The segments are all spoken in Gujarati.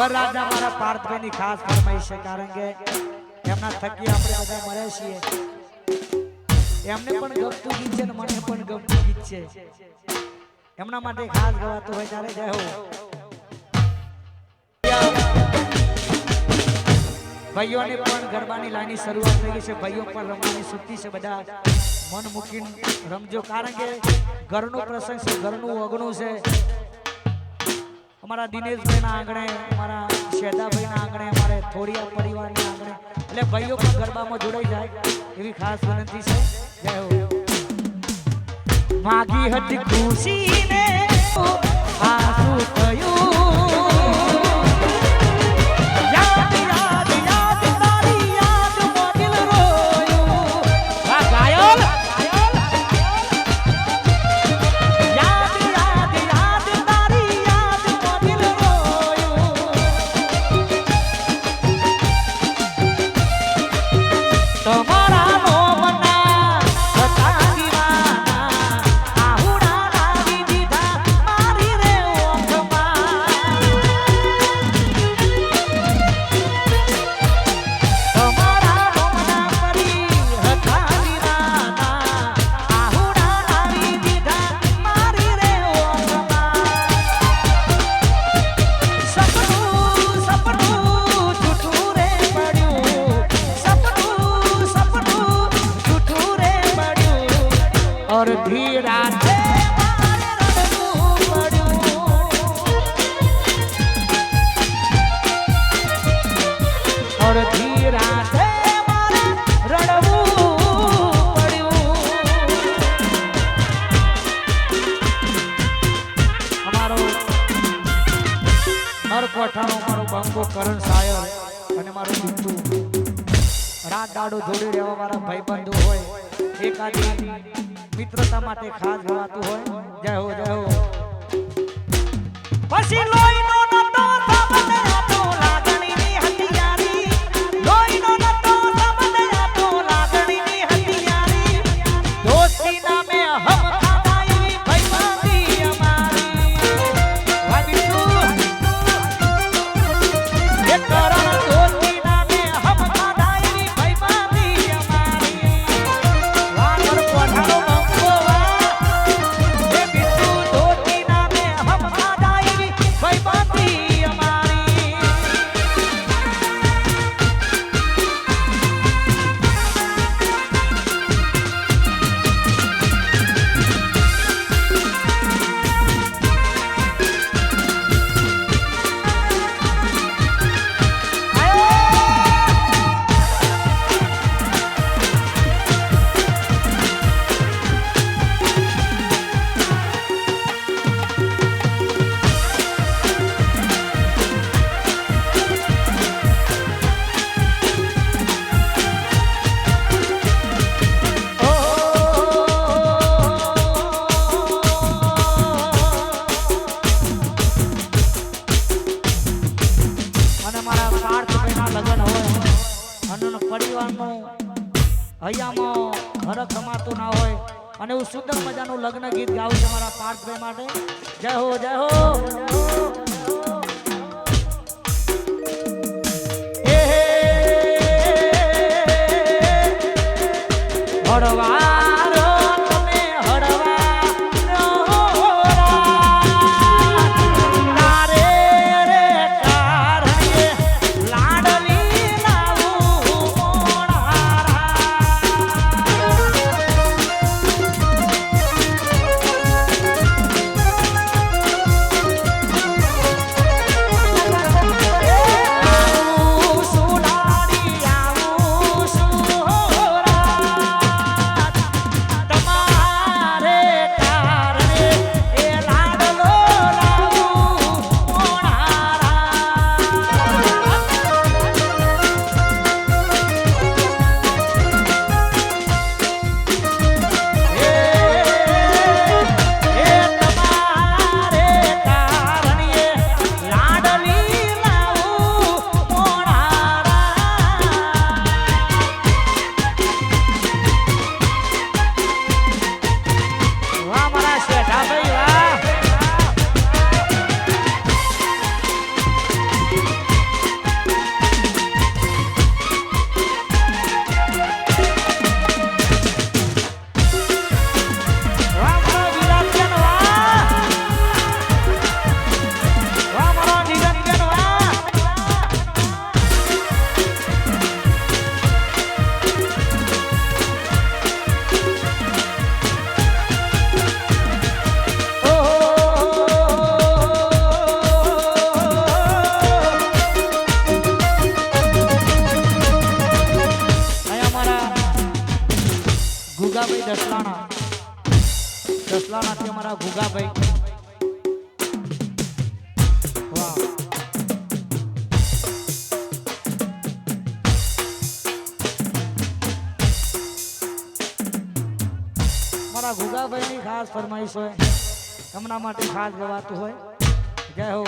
વરરાજના મારા પાર્થભાઈની ખાસ ફરમાઈશ છે, કારણ કે એમના થકી આપણે બધા મળ્યા છીએ. એમને પણ ગમતું ગીત છે ને મને પણ ગમતું ગીત છે. એમના માટે ખાસ ગવાતું હોય ત્યારે જય હો. ભાઈઓને પણ ગરબાની લાઈનની શરૂઆત થઈ ગઈ છે. ભાઈઓ પણ રમવાની સુખી છે. બધા મન મૂકીને રમજો, કારણ કે ઘરનો પ્રસંગ છે, ઘરનું અગણું છે. અમારા દિનેશભાઈના આંગણે, અમારા શેદાભાઈના આંગણે, અમારે થોડિયા પરિવારના આંગણે, એટલે ભાઈઓ પણ ગરબામાં જોડાઈ જાય એવી ખાસ વિનંતી છે. જય હો. માગી હતી ખુશીને આસુ થયું. કરણ સાયર અને મારું મિત્રુ રાત દાડો જોડી રહેવા વાળા ભાઈબંધો હોય, એકાદી મિત્રતા માટે ખાસ ગવાતું હોય. જય હો, જય હો. પછી લોહીનો નતો સાબને આતો લાગણીની હથિયારી, લોહીનો નતો સાબને આતો લાગણીની હથિયારી, દોસ્તી નામે હમ ખાધાઈ ભાઈબંધી અમારી. વાદીતુ એ કરણ દોસ્તી નામે હમ ખાધાઈ ભાઈબંધી અમારી. વાગર કોઠાનો બંગોવા એ બિતુ દોસ્તી નામે હમ ખાધાઈ ભાઈબંધી અમારી. હૈયામાં હરખ રમાતું ના હોય અને હું સુંદર મજાનું લગ્ન ગીત ગાઉં છું મારા પાર્થભાઈ માટે. જય હો, જય હો. હળવારો તમે મારા ભૂગાભાઈ વાહ મારા ભૂગાભાઈની ખાસ ફરમાઈશ હોય એમના માટે ખાસ ગવાતું હોય જય હો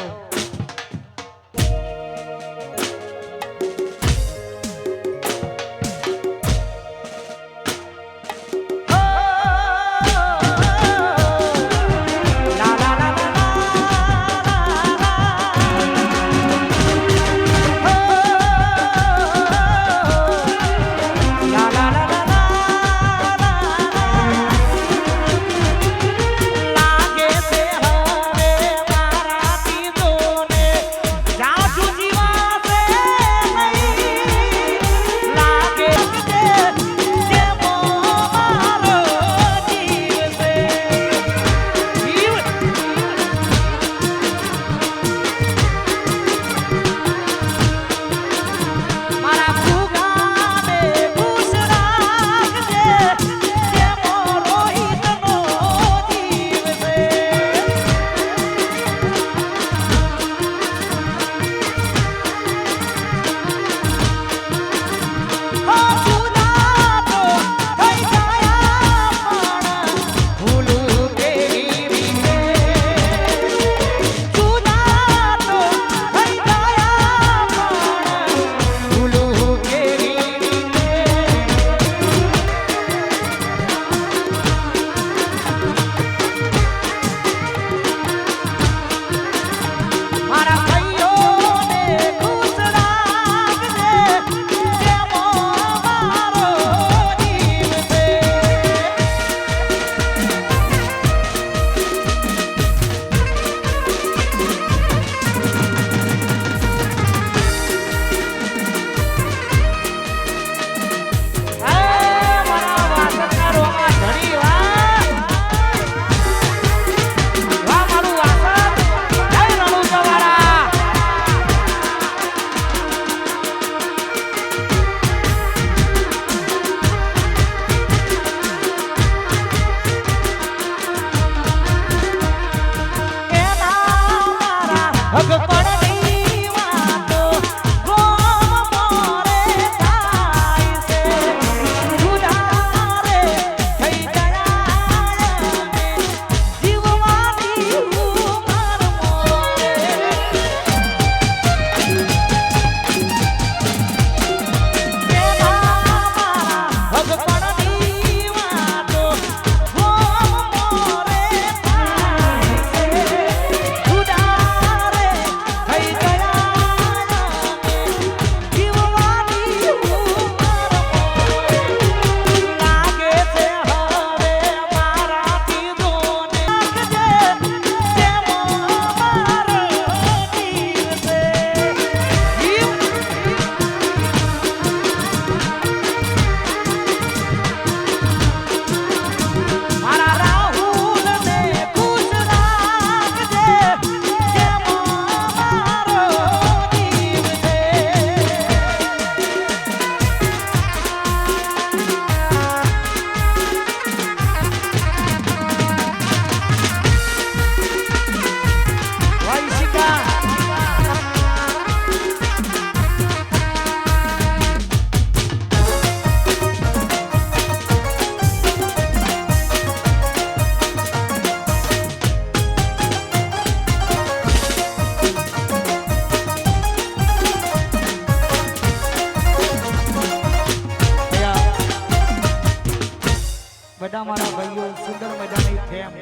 બધા મારા ભાઈઓ સુંદર મજાની ફેમ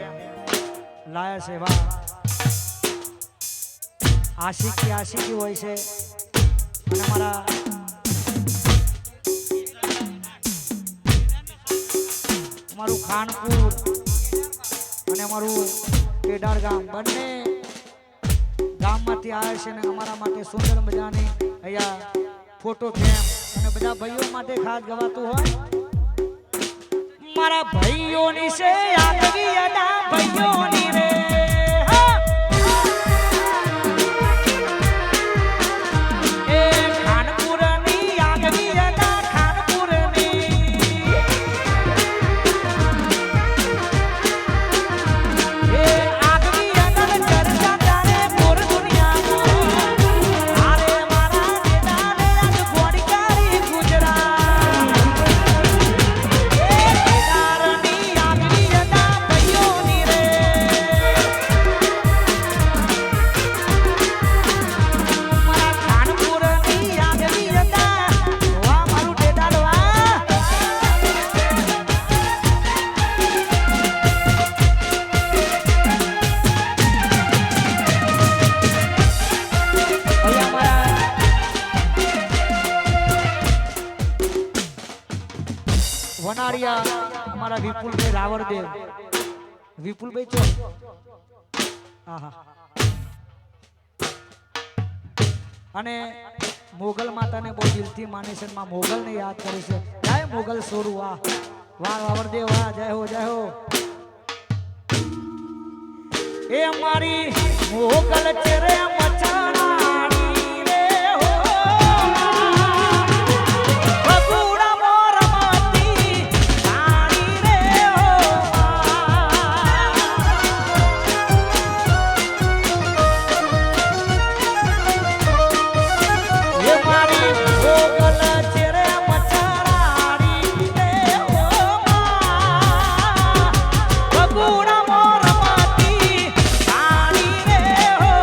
લાયા છે વાહ આશિકી હોય છે અને મારા અમારું ખાનપુર અને અમારું કેદાર ગામ બંને ગામમાંથી આવ્યા છે અને અમારા માટે સુંદર મજાની અહીંયા ફોટો ફ્રેમ અને બધા ભાઈઓ માટે ખાસ ગવાતું હોય મારા ભાઈઓની છે આગવી અડા ભાઈઓની રે એ ખાનપુરની આગવી અડા ખાનપુરની એ પનાળિયા અમારા વિપુલભાઈ રાવળદેવ વિપુલભાઈ ચો આહા અને મોગલ માતાને બહુ દિલથી માને છે માં મોગલને યાદ કરે છે જય મોગલ સોરું વાહ વાહ રાવળદેવ વાહ જય હો એ અમારી મોગલ ચેરે મચાણાની રે હો બગુડા મોરમતી રાણી રે હો એ મારી મોગલ ચેરે મચાણાની રે હો બગુડા મોરમતી રાણી રે હો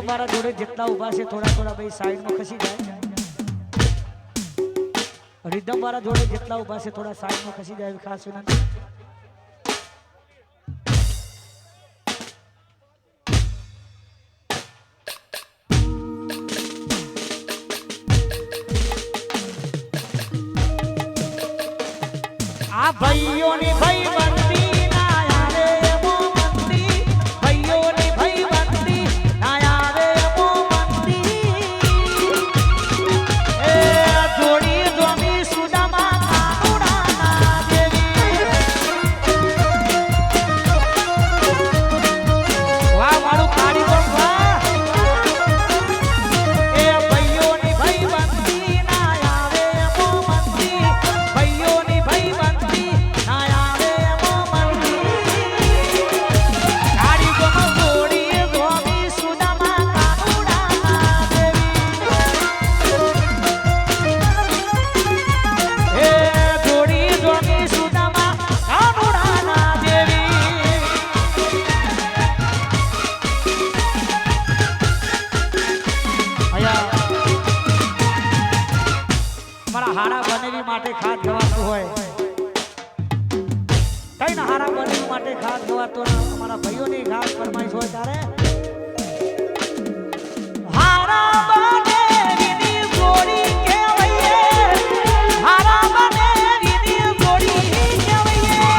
રીધમ વાળા જોડે જેટલા ઊભા છે થોડા થોડા ભાઈ સાઈડમાં ખસી જાય. રીધમ વાળા જોડે જેટલા ઊભા છે થોડા સાઈડમાં ખસી જાય ખાસ વિનંતી. આ ભાઈઓની ભાઈ બંદી ના આવે મો મંદી, ભાઈઓની ભાઈ બંદી ના આવે મો મંદી. એ જોડી જોમી સુદામા કાનુડા ના દેવી. વાહ મારું કાળી બોલ વાહ. એ ભાઈઓની ભાઈ બંદી ના આવે મો મંદી, ભાઈઓની ભાઈ બંદી ના આવે મો મંદી. કાળી ગોમ જોડી ગોમી સુદામા કાનુડા ના દેવી. એ જોડી ગોમી સુદામા કાનુડા ના દેવી. મારા હારા બનેવી માટે ખાસ ગવાતું હોય, કઈ ના હારા બનેવી માટે ખાસ ગવાતો અમારા ભાઈઓની ખાસ ફરમાઈશ હોય ત્યારે હારા બનેવીની જોડી કહેવાય, હારા બનેવીની જોડી કહેવાય.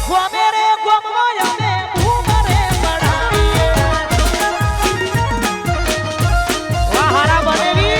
ગોમે રે ગોમો અમે ઉમરે બડાવીએ. વાહ હારા બનેવી.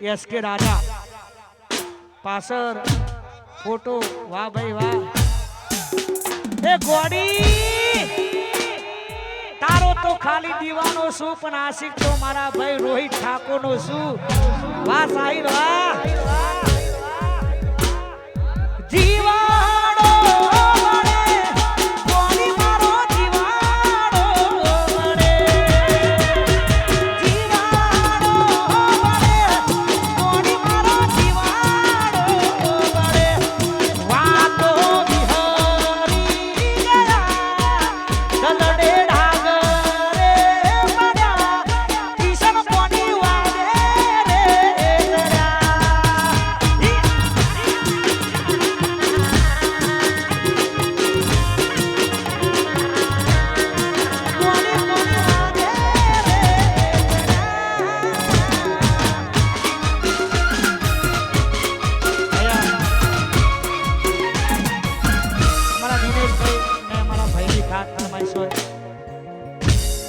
એસકે રાજા પાછળ ફોટો વાહ ભાઈ વાહ એ ગોડી તારો તો ખાલી દીવાનો છું પણ આશિક તો મારા ભાઈ રોહિત ઠાકોર નો છું વાહ સાહિર વાહ જીવાડો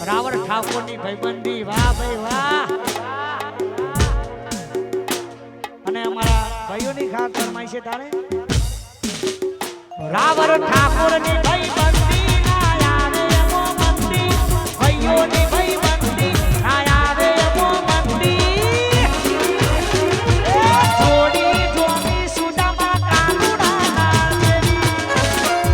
રાવણ ઠાકોર ની ભાઈબંધી વાહ ભાઈ વાહ અને અમારા ભાઈઓની ખાસ ફરમાઈ છે તારે રાવણ ઠાકોર ની ભાઈબંધી ના આવે એમો મંદી ભાઈઓની ભાઈબંધી ના આવે એમો મંદી જોડી જોડી સુદામા કાનુડા ના દેવી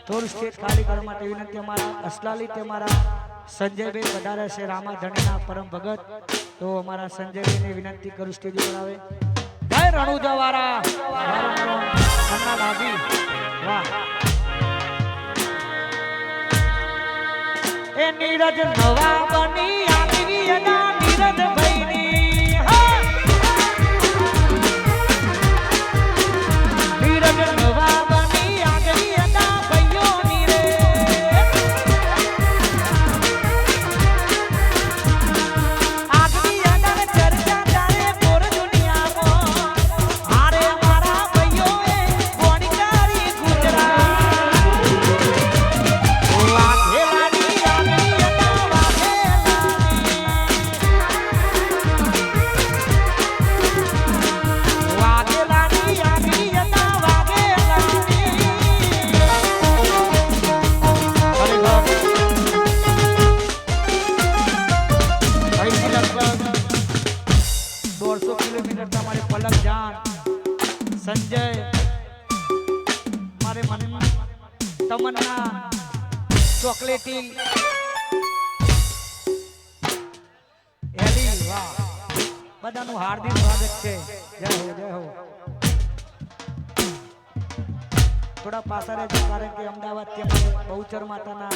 થોડું સ્ટેજ ખાલી કરવા માટે વિનંતી અમારા અસલાલી તમારા સંજયભાઈ વધારે છે રામાધણીના પરમ ભગત તો અમારા સંજયભાઈને વિનંતી કરું સ્ટેજ ઉપર આવે જય રણુજા વાળા અન્ના દાદી વાહ એ નીરજ નવા બની આવી એના નીરજ ભાઈની નીરજ નવા બની આવી એના ભાઈઓની રે આગની એના ચર્ચા ચાલે પૂર દુનિયામાં હારે મારા ભાઈઓએ કોણીકારી ગુજરાત संजय मारे मन तमन्ना चॉकलेटी एली वाह बधानु हार्दिक स्वागत है जय हो थोड़ा पासा रहे कारण के अमदावाद के बहुचर माता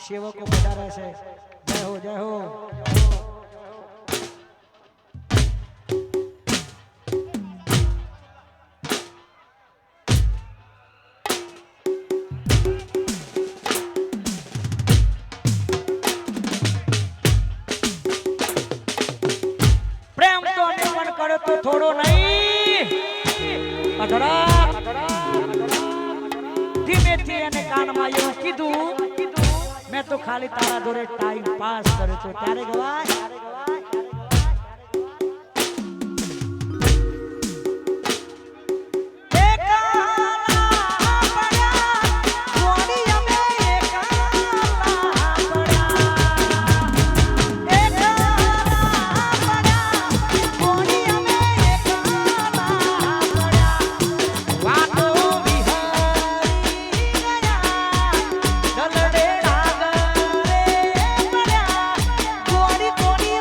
सेवको बधा रहे जय हो तो थोड़ो नहीं धीमे थी एने कान में एवं कीधु मैं तो खाली तारा जोड़े टाइम पास करू छू त्यारे गवाय કોની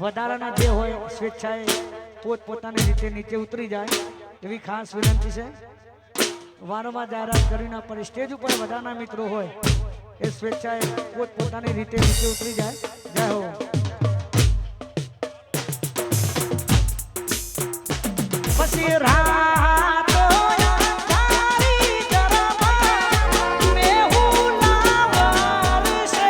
વધારાના જે હોય સ્વેચ્છાએ પોતપોતાની રીતે નીચે ઉતરી જાય એવી ખાસ વિનંતી છે. વારંવાર જાહેરાત કરીને પણ સ્ટેજ ઉપર વધારાના મિત્રો હોય એ સ્વેચ્છાએ પોતપોતાની રીતે નીચે ઉતરી જાય. જય હો. પછી રાતો અંધારી જરમાં મેહુલ વરસે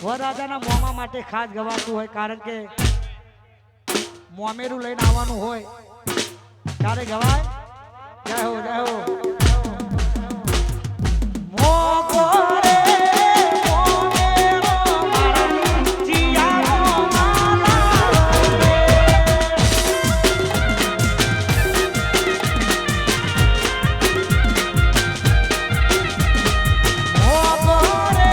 વરરાજાના મોમા માટે ખાસ ગવાતું હોય કારણ કે મોમેરું લઈને આવવાનું હોય ત્યારે ગવાય. જય હો જય હો. મોગો રે મોમેરો મારા જીયાનો માલા રે. મોગો રે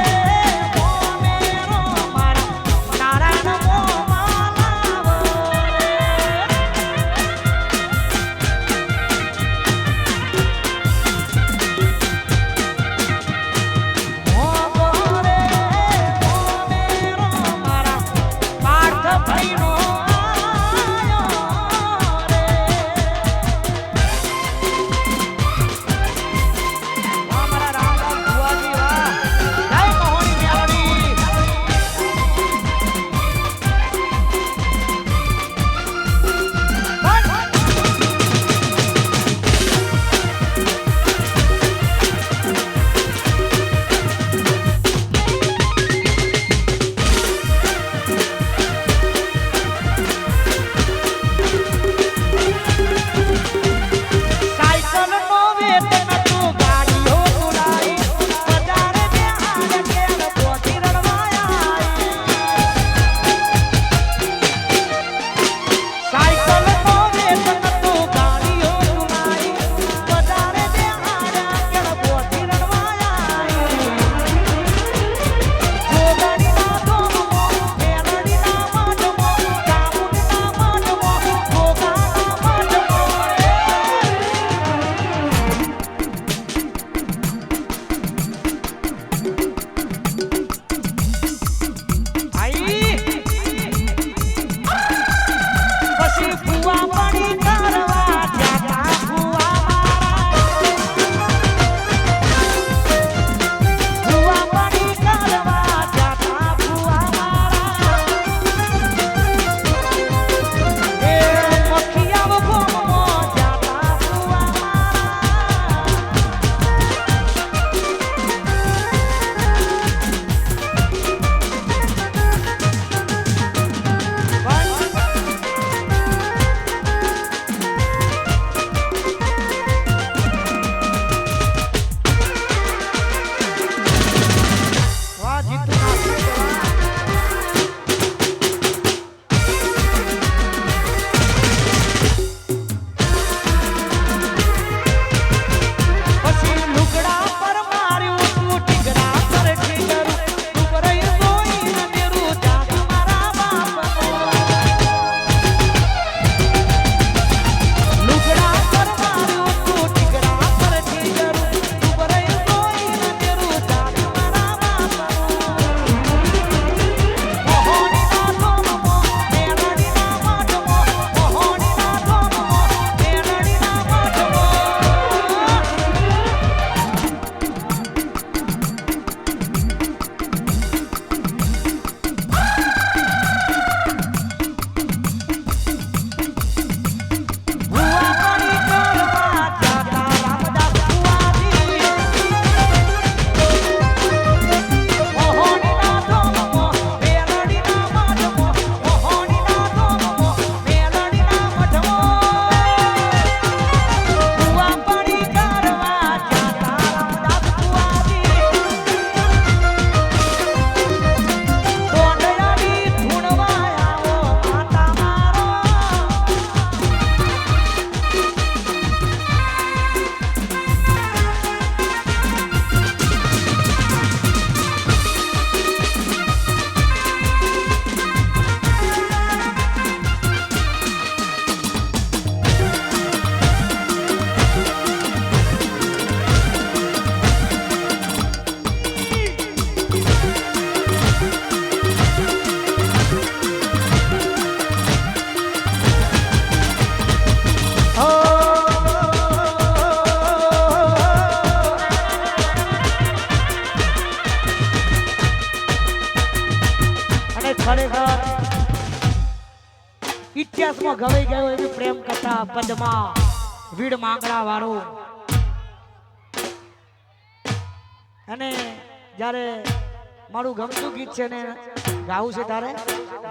ખરેખર ઇતિહાસમાં ગવાઈ ગયો એવી પ્રેમ કથા પદ્મા વીડ માંગડા વાળું. અને જ્યારે મારું ગમતું ગીત છે ને ગાવું છે તારે